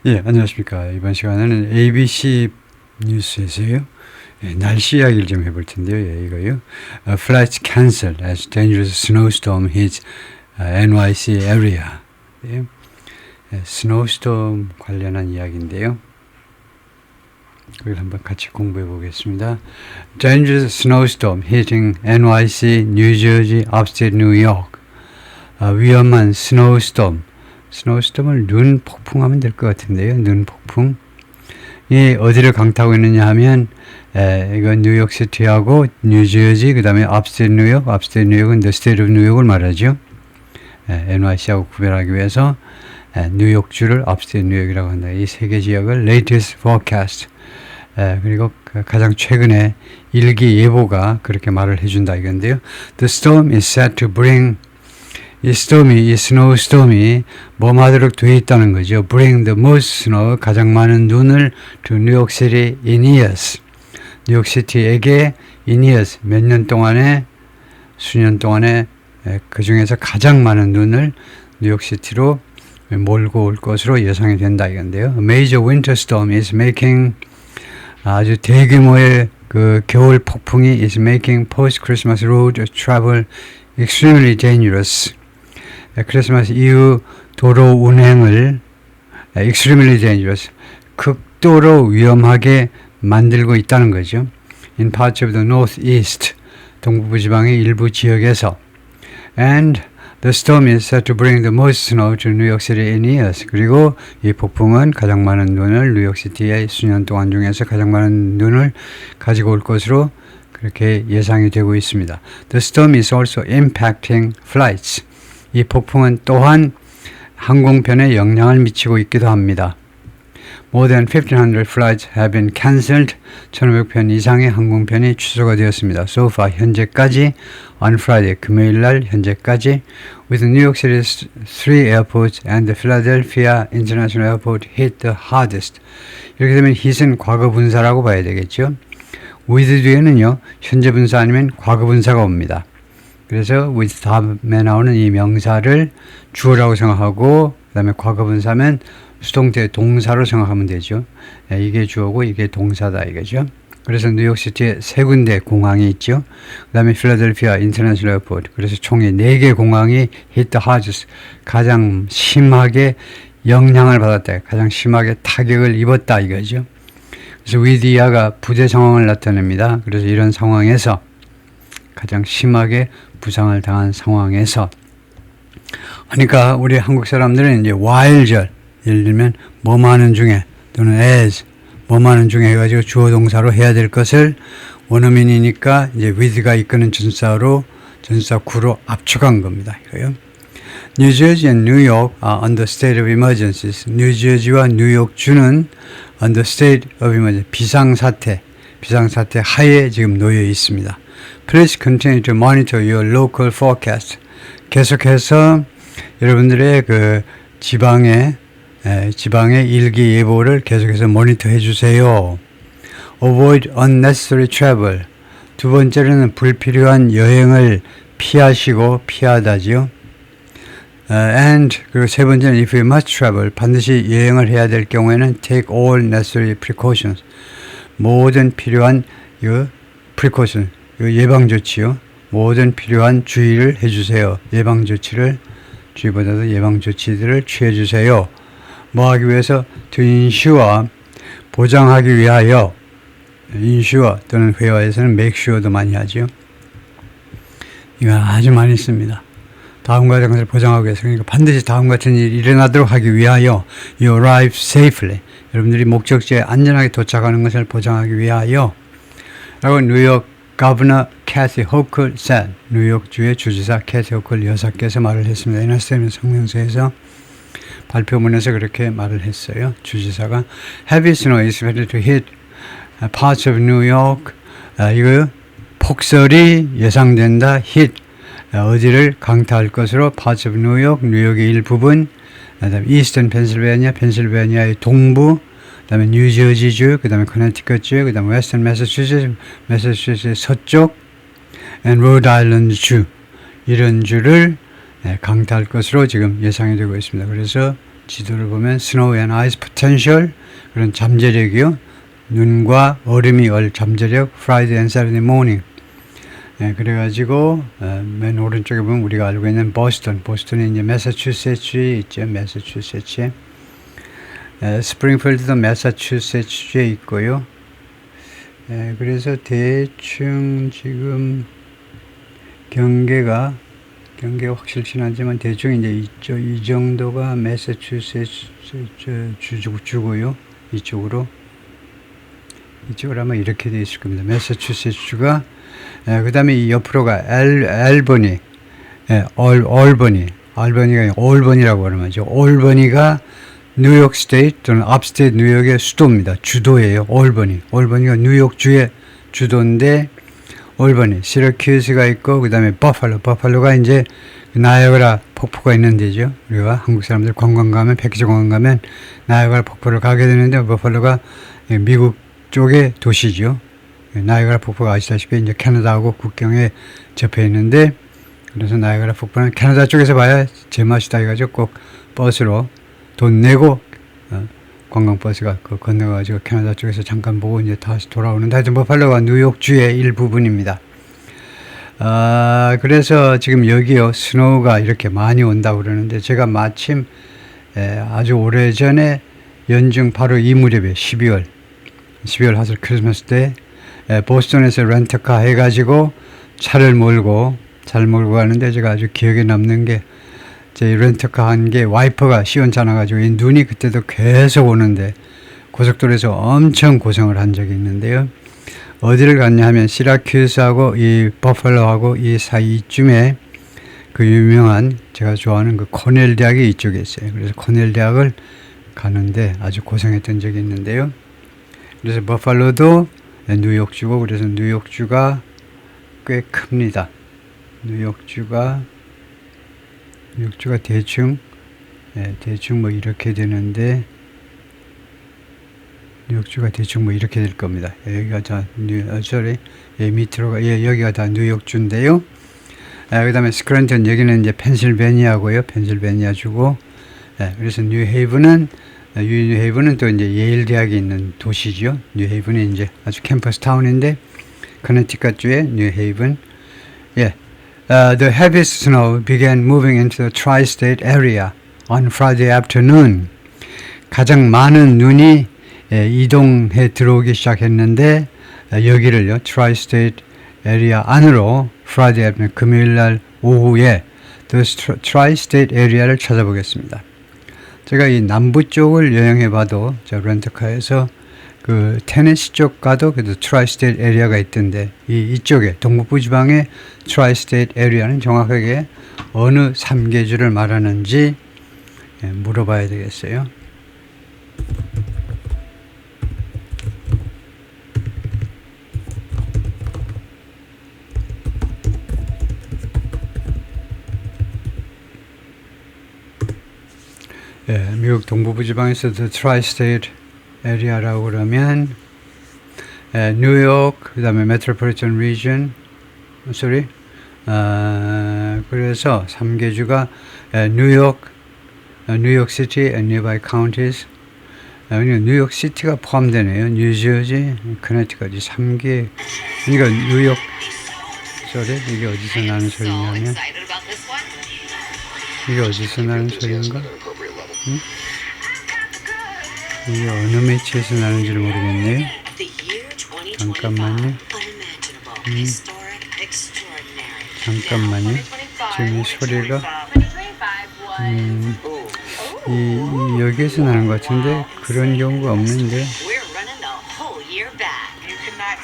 예, 안녕하십니까. 이번 시간에는 ABC 뉴스에서요. 예, 날씨 이야기를 좀 해볼 텐데요. 예, 이거요. Flights canceled as dangerous snowstorm hits NYC area. 예, 스노우스톰 관련한 이야기인데요. 그걸 한번 같이 공부해 보겠습니다. Dangerous snowstorm hitting NYC, New Jersey, upstate New York. 위험한 스노우스톰을 눈 폭풍하면 될 것 같은데요. 눈 폭풍. 이 어디를 강타하고 있느냐 하면 이건 뉴욕시티하고 뉴저지, 그 다음에 upstate 뉴욕, upstate 뉴욕은 the state of 뉴욕을 말하죠. NYC하고 구별하기 위해서 뉴욕주를 upstate 뉴욕이라고 한다. 이 세 개 지역을 latest forecast, 그리고 가장 최근에 일기예보가 그렇게 말을 해준다 이건데요. The storm is set to bring, 이 스노우스톰이 뭐하도록 되어 있다는 거죠. Bring the most snow, 가장 많은 눈을 to New York City in years. 뉴욕시티에게 in years, 몇 년 동안에, 수년 동안에 그 중에서 가장 많은 눈을 뉴욕시티로 몰고 올 것으로 예상이 된다 이건데요. A major winter storm is making, 아주 대규모의 그 겨울 폭풍이 is making post-Christmas road travel extremely dangerous. 크리스마스 이후 도로 운행을 extremely dangerous, 극도로 위험하게 만들고 있다는 거죠. In parts of the northeast, 동부부 지방의 일부 지역에서. And the storm is set to bring the most snow to New York City in years. 그리고 이 폭풍은 가장 많은 눈을 뉴욕시티의 수년 동안 중에서 가장 많은 눈을 가지고 올 것으로 그렇게 예상이 되고 있습니다. The storm is also impacting flights. 이 폭풍은 또한 항공편에 영향을 미치고 있기도 합니다. More than 1,500 flights have been cancelled. 1,500편 이상의 항공편이 취소가 되었습니다. So far, 현재까지 on Friday, 금요일 날 현재까지 with New York City's 3 airports and the Philadelphia International Airport hit the hardest. 이렇게 되면 hit은 과거 분사라고 봐야 되겠죠. with 뒤에는요, 현재 분사 아니면 과거 분사가 옵니다. 그래서 with 다음에 나오는 이 명사를 주어라고 생각하고 그 다음에 과거 분사면 수동태 동사로 생각하면 되죠. 이게 주어고 이게 동사다 이거죠. 그래서 뉴욕시티에 세 군데 공항이 있죠. 그 다음에 필라델피아 인터내셔널 에어포트, 그래서 총에 4개 공항이 hit the hardest, 가장 심하게 영향을 받았다, 가장 심하게 타격을 입었다 이거죠. 그래서 위디아가 부재 상황을 나타냅니다. 그래서 이런 상황에서 가장 심하게 부상을 당한 상황에서, 그러니까 우리 한국 사람들은 이제 while절, 예를 들면 뭐하는 중에 또는 as 뭐하는 중에 해가지고 주어 동사로 해야 될 것을 원어민이니까 이제 with가 이끄는 전사로 전사 구로 압축한 겁니다. 이거요. New Jersey and New York are under state of emergencies. 뉴저지와 뉴욕주는 under state of emergency, 비상사태 하에 지금 놓여 있습니다. Please continue to monitor your local forecast. 계속해서 여러분들의 그 지방의 일기예보를 계속해서 모니터해 주세요. Avoid unnecessary travel. 두 번째로는 불필요한 여행을 피하다지요. And 그리고 세 번째는 if you must travel, 반드시 여행을 해야 될 경우에는 take all necessary precautions. 모든 필요한 precaution, 예방 조치요. 모든 필요한 주의를 해주세요. 예방 조치를, 주의보다도 예방 조치들을 취해 주세요. 뭐 하기 위해서? To ensure, 보장하기 위하여. ensure 또는 회화에서는 make sure도 많이 하죠. 이거 아주 많이 씁니다. 다음과 같은 것을 보장하기 위해서, 그러니까 반드시 다음 같은 일이 일어나도록 하기 위하여. You arrive safely. 여러분들이 목적지에 안전하게 도착하는 것을 보장하기 위하여. 라고 뉴욕 Governor Kathy Hochul said. 뉴욕주의 주지사 캐티 호클 여사께서 말을 했습니다. 이나스테는 성명서에서 발표문에서 그렇게 말을 했어요. 주지사가 Heavy snow is expected to hit parts of New York. 이거 폭설이 예상된다. hit 어디를 강타할 것으로 parts of New York, 뉴욕의 일부분, 그다음에 Eastern Pennsylvania, 펜실베니아의 동부, 그다음에 뉴저지주, 그다음에 커네티컷주, 그다음에 Western Massachusetts, 매사추세츠 서쪽, and Rhode Island 주, 이런 주를 강타할 것으로 지금 예상이 되고 있습니다. 그래서 지도를 보면 snow and ice potential 그런 잠재력이요. 눈과 얼음이 잠재력 Friday and Saturday morning. 그래가지고 맨 오른쪽에 보면 우리가 알고 있는 보스턴이 이제 매사추세츠에 있죠. 매사추세츠에 스프링필드도 매사추세츠에 있고요. 그래서 대충 지금 경계가 확실치는 않지만 대충 이제 이 정도가 매사추세츠 주고요. 이쪽으로 아마 이렇게 되어 있을 겁니다. 매사추세츠가 그 다음에 이 옆으로가 알버니, 올버니라고 그러죠. 올버니가 뉴욕 스테이트 또는 업스테이트 뉴욕의 수도입니다. 주도예요. 올버니가 뉴욕주의 주도인데 올버니, 시라큐스가 있고 그 다음에 버팔로가 이제 나이아가라 폭포가 있는 데죠. 우리가 한국 사람들 관광 가면 패키지 관광 가면 나이아가라 폭포를 가게 되는데 버팔로가 미국 쪽의 도시죠. 나이아가라 폭포가 아시다시피 이제 캐나다하고 국경에 접해 있는데 그래서 나이아가라 폭포는 캐나다 쪽에서 봐야 제맛이다 해가지고 꼭 버스로 돈 내고 관광버스가 건너가지고 캐나다 쪽에서 잠깐 보고 이제 다시 돌아오는데 하여튼 버팔로가 뉴욕주의 일부분입니다. 그래서 지금 여기요 스노우가 이렇게 많이 온다고 그러는데 제가 마침 아주 오래전에 연중 바로 이 무렵에 12월 하슬 크리스마스 때 보스턴에서 렌터카 해가지고 차를 몰고 가는데 제가 아주 기억에 남는 게 제 렌터카 한 게 와이퍼가 시원찮아가지고 이 눈이 그때도 계속 오는데 고속도로에서 엄청 고생을 한 적이 있는데요. 어디를 갔냐 하면 시라큐스하고 이 버팔로하고 이 사이쯤에 그 유명한 제가 좋아하는 그 코넬 대학이 이쪽에 있어요. 그래서 코넬 대학을 가는데 아주 고생했던 적이 있는데요. 그래서 버팔로도 뉴욕주고 그래서 뉴욕주가 꽤 큽니다. 뉴욕주가 대충 뭐 이렇게 되는데 뉴욕주가 대충 뭐 이렇게 될 겁니다. 여기가 다 밑으로가 여기가 다 뉴욕주인데요. 그 다음에 스크랜턴 여기는 이제 펜실베니아고요. 펜실베니아주고 그래서 뉴헤이븐은 또 이제 예일 대학이 있는 도시죠. 뉴헤이븐이 이제 아주 캠퍼스 타운인데 커네티컷주의 뉴헤이븐. The heaviest snow began moving into the tri-state area on Friday afternoon. 가장 많은 눈이 이동해 들어오기 시작했는데 여기를요 tri-state area 안으로 Friday afternoon 금요일날 오후에 The tri-state area를 찾아보겠습니다. 제가 이 남부 쪽을 여행해봐도 저 렌터카에서 그 테네시 쪽 가도 그래도 트라이스테이트 에리아가 있던데 이쪽에 동북부 지방의 트라이스테이트 에리아는 정확하게 어느 3계주를 말하는지 물어봐야 되겠어요. 미국 동부부 지방에서 트라이스테이트 에리아라고 그러면 뉴욕 그다음에 메트로폴리탄 리전 그래서 3계주가 뉴욕 시티 and nearby counties 뉴욕 시티가 포함되네요. 뉴저지, 커네티컷 3개. 그러니까 뉴욕 이게 어디서 나는 소리냐면 이게 어디서 나는 소리인가? 응? 이게 어느 매체에서 나는지를 모르겠네요. 잠깐만요. 잠깐만요. 지금 이 소리가 여기에서 나는 것 같은데 그런 경우가 없는데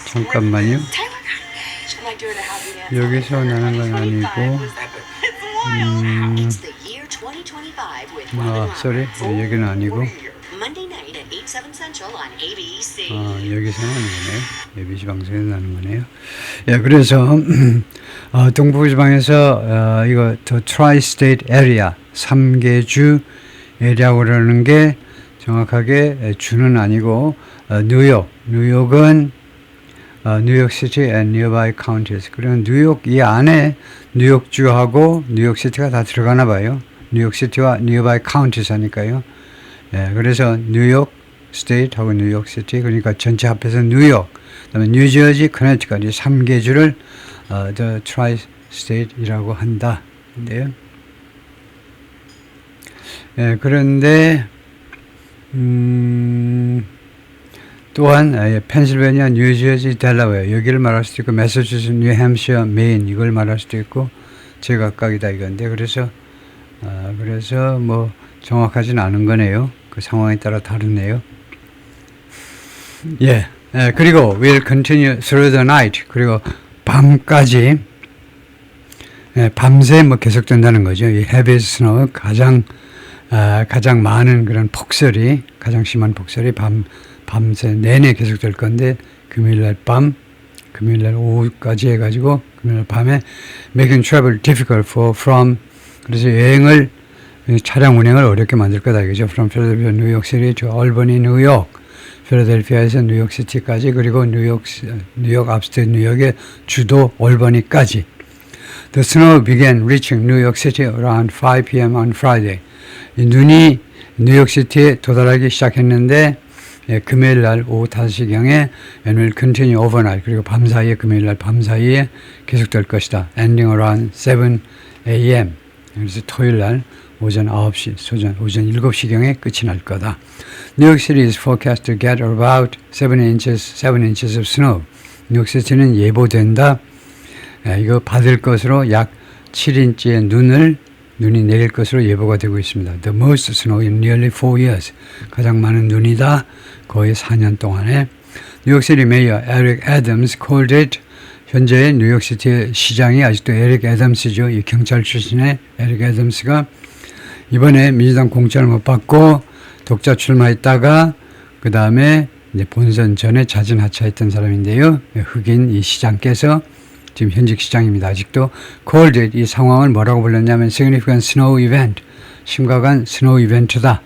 잠깐만요. 여기서 나는 건 아니고 여기는 아니고 여기서 나는 거네요. ABC 방송에서 나는 거네요. 그래서 동부 지방에서 이거 더 트라이스테이트 에리아 3계주 에리아고 그러는 게 정확하게 주는 아니고 뉴욕은 뉴욕 시티 and nearby counties. 그리고 뉴욕 이 안에 뉴욕주하고 뉴욕 시티가 다 들어가나 봐요. 뉴욕 시티와 nearby counties 하니까요. 예, 그래서 뉴욕 스테이트하고 뉴욕 시티, 그러니까 전체 합해서 뉴욕, 그다음에 뉴저지, 커네티컷 이 3개 주를 The Tri-State이라고 한다. 인데요. 예, 그런데 또한 펜실베니아, 뉴저지, 델라웨어 여기를 말할 수도 있고 매사추세츠, 뉴햄셔, 메인 이걸 말할 수도 있고 제각각이다 이건데 그래서 뭐 정확하진 않은 거네요. 그 상황에 따라 다르네요. 예, 그리고 will continue through the night 그리고 밤까지 밤새 뭐 계속된다는 거죠. 이 heavy snow 가장 많은 그런 폭설이 가장 심한 폭설이 밤새 내내 계속될 건데 금요일날 밤, 금요일날 오후까지 해가지고 금요일 밤에 making travel difficult from 그래서 여행을 차량 운행을 어렵게 만들 거다 이거죠. From Philadelphia, 뉴욕 시티 to Albany, 뉴욕, 필라델피아에서 뉴욕 시티까지 그리고 뉴욕 앞스테이트 뉴욕의 주도 올버니까지. The snow began reaching New York City around 5 p.m. on Friday. 이 눈이 뉴욕시티에 도달하기 시작했는데 금요일 날 오후 5시경에 and will continue overnight. 그리고 밤사이에 금요일 날 밤사이에 계속될 것이다. ending around 7 a.m. 그래서 토요일 날 오전 9시, 오전 7시경에 끝이 날 거다. New York City is forecast to get about 7 inches of snow. 뉴욕시티는 예보된다. 이거 받을 것으로 약 7인치의 눈이 내릴 것으로 예보가 되고 있습니다. The most snow in nearly 4 years. 가장 많은 눈이다. 거의 4년 동안에. 뉴욕시티 메이어 에릭 애덤스 called it. 현재 뉴욕시티의 시장이 아직도 에릭 애덤스죠. 이 경찰 출신의 에릭 애덤스가 이번에 민주당 공천을 못 받고 독자 출마했다가 그 다음에 이제 본선 전에 자진하차했던 사람인데요. 흑인 이 시장께서 지금 현직 시장입니다. 아직도 called it 이 상황을 뭐라고 불렀냐면 significant snow event 심각한 스노우 이벤트다.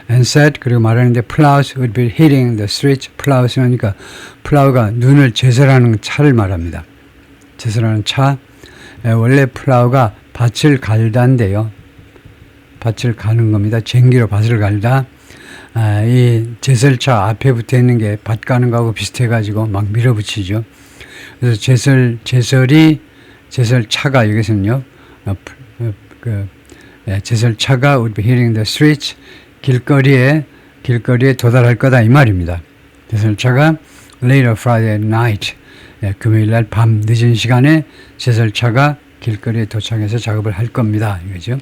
and said 그리고 말하는데 plows would be hitting the streets. plows는 그러니까 플라우가 눈을 제설하는 차를 말합니다. 제설하는 차. 원래 플라우가 밭을 갈다인데요. 밭을 가는 겁니다. 쟁기로 밭을 갈다. 이 제설차 앞에 붙어 있는 게 밭 가는 거하고 비슷해가지고 막 밀어붙이죠. 그래서 제설차가 여기서는요, 제설차가 would be hitting the streets. 길거리에 도달할 거다 이 말입니다. 제설차가 later Friday night. 금요일 날 밤 늦은 시간에 제설차가 길거리에 도착해서 작업을 할 겁니다. 이거죠.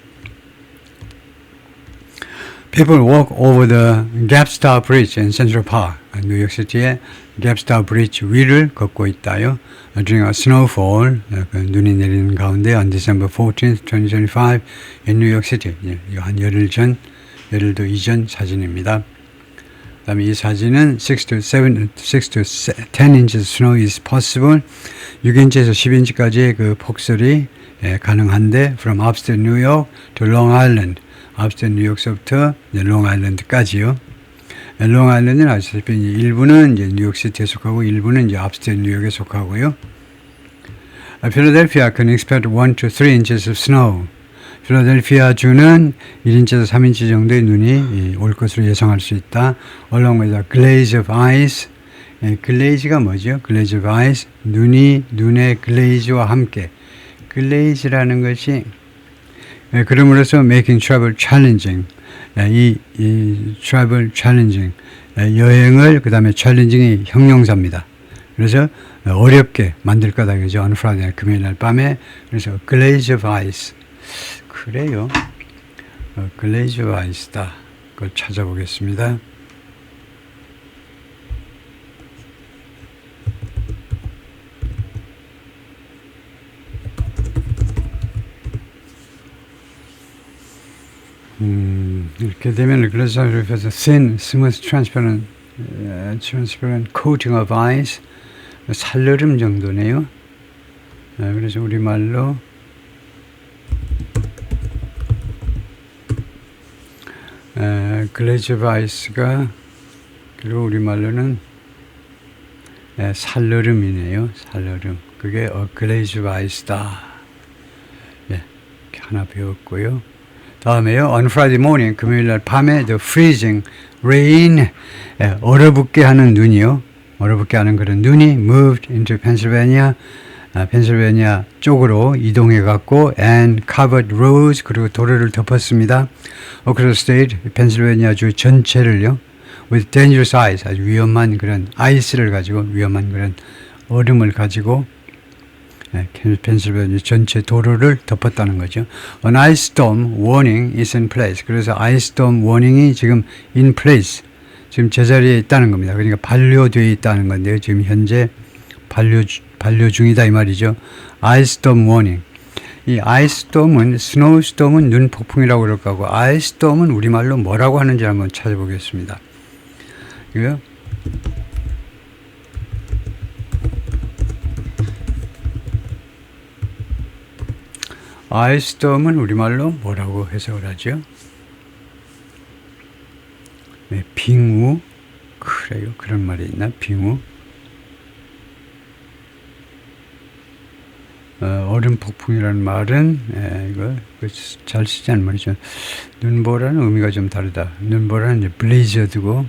People walk over the Gapstar Bridge in Central Park. 뉴욕시티의 Gapstar Bridge 위를 걷고 있다요. During a snowfall, 눈이 내리는 가운데 on December 14th, 2025 in New York City. 한 열흘도 이전 사진입니다. 그 다음에 이 사진은 6 to 10 inches snow is possible. 6인치에서 10인치까지의 그 폭설이 가능한데 from upstate New York to Long Island. upstate 뉴욕서부터 롱아일랜드까지요. 롱아일랜드는 아시다시피 일부는 이제 뉴욕시티에 속하고 일부는 이제 upstate 뉴욕에 속하고요. Philadelphia can expect 1 to 3 inches of snow. 필라델피아 주는 1인치에서 3인치 정도의 눈이 올 것으로 예상할 수 있다. along with a glaze of ice. 글레이즈가 뭐죠? glaze of ice. 눈의 글레이즈와 함께. 글레이즈라는 것이 그럼으로써 making travel challenging. 이 travel challenging. 여행을 그 다음에 challenging이 형용사입니다. 그래서 어렵게 만들 거다. 그죠? on Friday, 금요일 날 밤에. 그래서 glaze of ice. 그래요. glaze of ice다. 그걸 찾아보겠습니다. 이렇게 되면 그래서 thin, smooth, transparent coating of ice 살얼음 정도네요. 그래서 우리말로 glaze of ice가 그리고 우리말로는 살얼음이네요. 살얼음. 그게 glaze of ice다. 이렇게 하나 배웠고요. 다음에요. On Friday morning, 금요일 날 밤에 the freezing rain, 얼어붙게 하는 눈이요. 얼어붙게 하는 그런 눈이 moved into Pennsylvania, 펜실베니아 쪽으로 이동해 갔고 and covered roads, 그리고 도로를 덮었습니다. Across state, 펜실베니아 주 전체를요. with dangerous ice, 아주 위험한 그런 아이스를 가지고 위험한 그런 얼음을 가지고 펜실베니아 전체 도로를 덮었다는 거죠. An ice storm warning is in place. 그래서 ice storm warning이 지금 in place, 지금 제자리에 있다는 겁니다. 그러니까 반려되어 있다는 건데요. 지금 현재 반려 중이다 이 말이죠. ice storm warning. 이 ice storm은 snow storm은 눈 폭풍이라고 그럴 거고 ice storm은 우리말로 뭐라고 하는지 한번 찾아보겠습니다. 이거요. ice storm은 우리말로 뭐라고 해석을 하죠? 네, 빙우. 그래요. 그런 말이 있나? 빙우. 얼음 폭풍이라는 말은 이거 잘 쓰지 않는 말이죠. 눈보라는 의미가 좀 다르다. 눈보라는 이제 블레이저드고,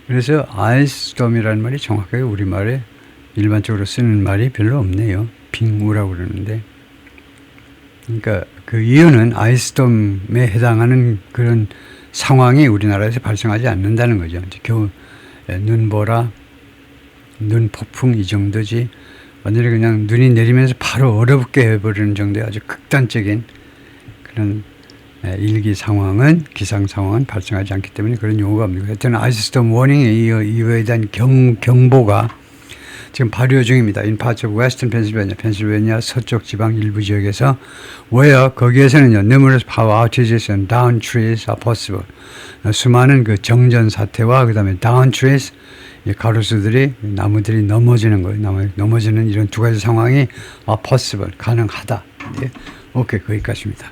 그래서 아이스storm이라는 말이 정확하게 우리말에 일반적으로 쓰는 말이 별로 없네요. 빙우라고 그러는데, 그러니까 그 이유는 아이스storm에 해당하는 그런 상황이 우리나라에서 발생하지 않는다는 거죠. 이제 겨우 눈보라, 눈폭풍 이 정도지. 완전히 그냥 눈이 내리면서 바로 얼어붙게 해버리는 정도의 아주 극단적인 그런 일기 상황은, 기상 상황은 발생하지 않기 때문에 그런 용어가 없는 거예요. 하여튼 아이스스톰 워닝에 이거에 대한 경보가 지금 발효 중입니다. In parts of western Pennsylvania, 펜실베니아 서쪽 지방 일부 지역에서 where 거기에서는요, numerous power outages and downed trees are possible. 수많은 그 정전 사태와 그 다음에 downed trees, 가로수들이, 나무들이 넘어지는 거예요. 넘어지는 이런 두 가지 상황이 possible, 가능하다. 네. 오케이, 거기까지입니다.